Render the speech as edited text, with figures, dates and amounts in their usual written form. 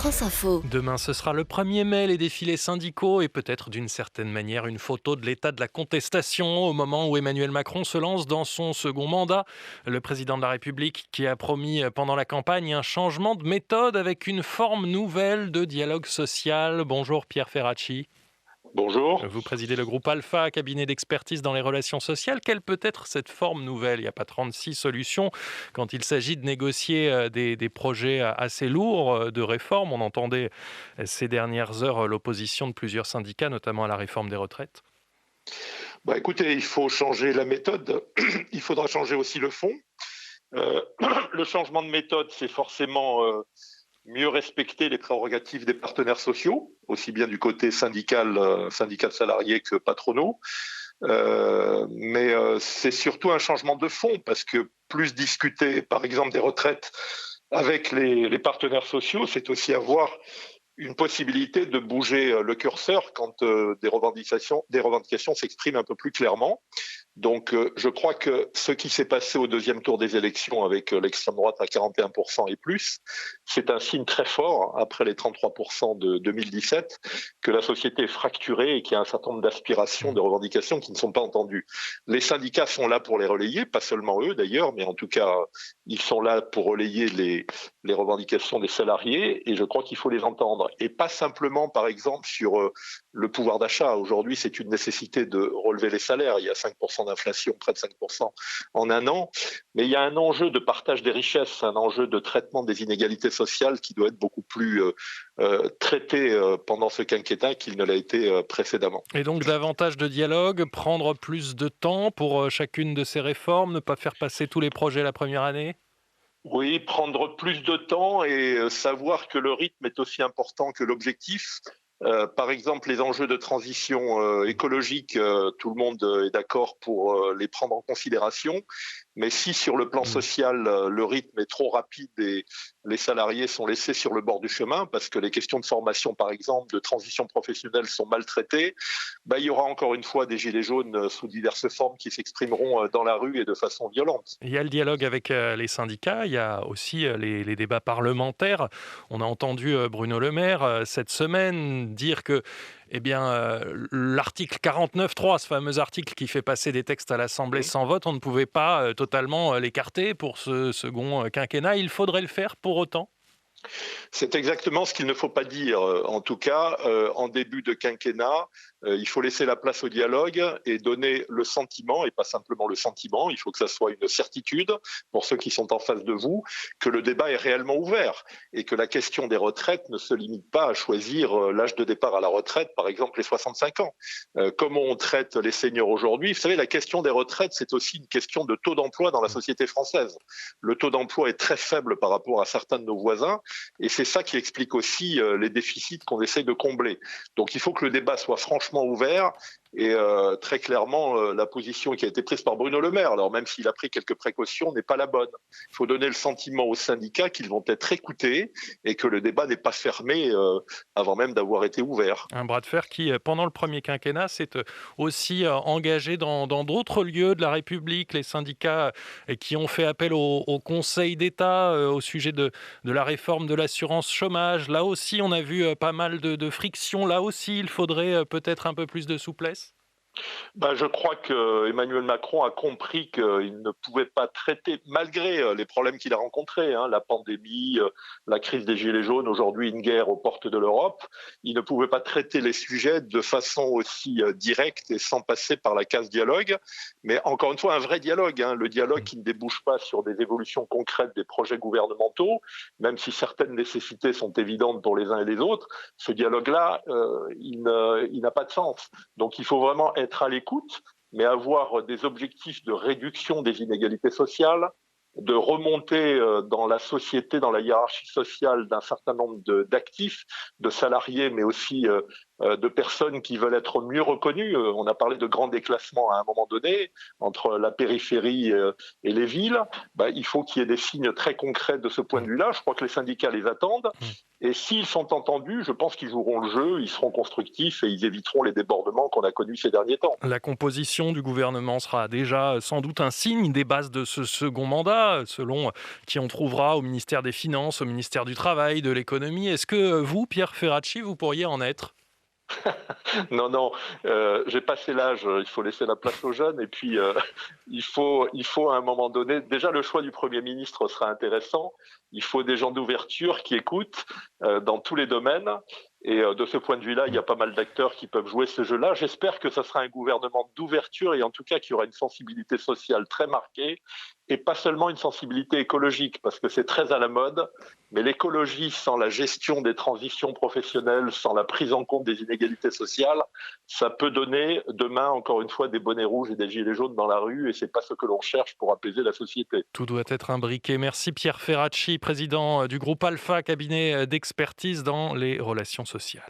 France Info. Demain, ce sera le 1er mai, les défilés syndicaux et peut-être d'une certaine manière une photo de l'état de la contestation au moment où Emmanuel Macron se lance dans son second mandat. Le président de la République qui a promis pendant la campagne un changement de méthode avec une forme nouvelle de dialogue social. Bonjour Pierre Ferracci. Bonjour. Vous présidez le groupe Alpha, cabinet d'expertise dans les relations sociales. Quelle peut être cette forme nouvelle? Il n'y a pas 36 solutions quand il s'agit de négocier des projets assez lourds de réforme. On entendait ces dernières heures l'opposition de plusieurs syndicats, notamment à la réforme des retraites. Écoutez, il faut changer la méthode. Il faudra changer aussi le fond. Euh, le changement de méthode, c'est forcément mieux respecter les prérogatives des partenaires sociaux, aussi bien du côté syndical, syndicat de salariés que patronaux. Mais c'est surtout un changement de fond, parce que plus discuter, par exemple, des retraites avec les partenaires sociaux, c'est aussi avoir une possibilité de bouger le curseur quand des revendications s'expriment un peu plus clairement. Donc, je crois que ce qui s'est passé au deuxième tour des élections avec l'extrême droite à 41% et plus, c'est un signe très fort, après les 33% de 2017, que la société est fracturée et qu'il y a un certain nombre d'aspirations, de revendications qui ne sont pas entendues. Les syndicats sont là pour les relayer, pas seulement eux d'ailleurs, mais en tout cas, ils sont là pour relayer les revendications des salariés, et je crois qu'il faut les entendre. Et pas simplement, par exemple, sur le pouvoir d'achat. Aujourd'hui, c'est une nécessité de relever les salaires. Il y a 5% d'inflation, près de 5% en un an. Mais il y a un enjeu de partage des richesses, un enjeu de traitement des inégalités sociales qui doit être beaucoup plus traité pendant ce quinquennat qu'il ne l'a été précédemment. Et donc davantage de dialogue, prendre plus de temps pour chacune de ces réformes, ne pas faire passer tous les projets la première année? Oui, prendre plus de temps et savoir que le rythme est aussi important que l'objectif. Par exemple, les enjeux de transition écologique, tout le monde est d'accord pour les prendre en considération. Mais si sur le plan social, le rythme est trop rapide et les salariés sont laissés sur le bord du chemin, parce que les questions de formation, par exemple, de transition professionnelle sont maltraitées, il y aura encore une fois des gilets jaunes sous diverses formes qui s'exprimeront dans la rue et de façon violente. Il y a le dialogue avec les syndicats, il y a aussi les débats parlementaires. On a entendu Bruno Le Maire cette semaine dire que l'article 49.3, ce fameux article qui fait passer des textes à l'Assemblée sans vote, on ne pouvait pas totalement l'écarter pour ce second quinquennat. Il faudrait le faire pour autant? C'est exactement ce qu'il ne faut pas dire. En tout cas, en début de quinquennat, il faut laisser la place au dialogue et donner le sentiment, et pas simplement le sentiment, il faut que ça soit une certitude pour ceux qui sont en face de vous, que le débat est réellement ouvert et que la question des retraites ne se limite pas à choisir l'âge de départ à la retraite, par exemple les 65 ans. Comment on traite les seniors aujourd'hui? Vous savez, la question des retraites, c'est aussi une question de taux d'emploi dans la société française. Le taux d'emploi est très faible par rapport à certains de nos voisins, et c'est ça qui explique aussi les déficits qu'on essaie de combler. Donc il faut que le débat soit franchement ouvert, et très clairement, la position qui a été prise par Bruno Le Maire, alors même s'il a pris quelques précautions, n'est pas la bonne. Il faut donner le sentiment aux syndicats qu'ils vont être écoutés et que le débat n'est pas fermé avant même d'avoir été ouvert. Un bras de fer qui, pendant le premier quinquennat, s'est aussi engagé dans d'autres lieux de la République. Les syndicats qui ont fait appel au Conseil d'État au sujet de la réforme de l'assurance chômage. Là aussi, on a vu pas mal de frictions. Là aussi, il faudrait peut-être un peu plus de souplesse. Je crois que Emmanuel Macron a compris qu'il ne pouvait pas traiter, malgré les problèmes qu'il a rencontrés, la pandémie, la crise des Gilets jaunes, aujourd'hui une guerre aux portes de l'Europe, il ne pouvait pas traiter les sujets de façon aussi directe et sans passer par la case dialogue. Mais encore une fois, un vrai dialogue, le dialogue qui ne débouche pas sur des évolutions concrètes des projets gouvernementaux, même si certaines nécessités sont évidentes pour les uns et les autres. Ce dialogue-là, il n'a pas de sens. Donc il faut vraiment être à l'écoute, mais avoir des objectifs de réduction des inégalités sociales, de remonter dans la société, dans la hiérarchie sociale d'un certain nombre d'actifs, de salariés, mais aussi de personnes qui veulent être mieux reconnues. On a parlé de grands déclassements à un moment donné entre la périphérie et les villes. Il faut qu'il y ait des signes très concrets de ce point de vue-là. Je crois que les syndicats les attendent. Mmh. Et s'ils sont entendus, je pense qu'ils joueront le jeu, ils seront constructifs et ils éviteront les débordements qu'on a connus ces derniers temps. La composition du gouvernement sera déjà sans doute un signe des bases de ce second mandat, selon qui on trouvera au ministère des Finances, au ministère du Travail, de l'économie. Est-ce que vous, Pierre Ferracci, vous pourriez en être? Non, non, j'ai passé l'âge, il faut laisser la place aux jeunes et puis il faut à un moment donné déjà le choix du Premier ministre sera intéressant. Il faut des gens d'ouverture qui écoutent, dans tous les domaines et de ce point de vue-là, il y a pas mal d'acteurs qui peuvent jouer ce jeu-là. J'espère que ça sera un gouvernement d'ouverture et en tout cas qu'il y aura une sensibilité sociale très marquée et pas seulement une sensibilité écologique parce que c'est très à la mode, mais l'écologie sans la gestion des transitions professionnelles, sans la prise en compte des inégalités sociales, ça peut donner demain, encore une fois, des bonnets rouges et des gilets jaunes dans la rue, et c'est pas ce que l'on cherche pour apaiser la société. Tout doit être imbriqué. Merci Pierre Ferracci, président du groupe Alpha, cabinet d'expertise dans les relations sociales.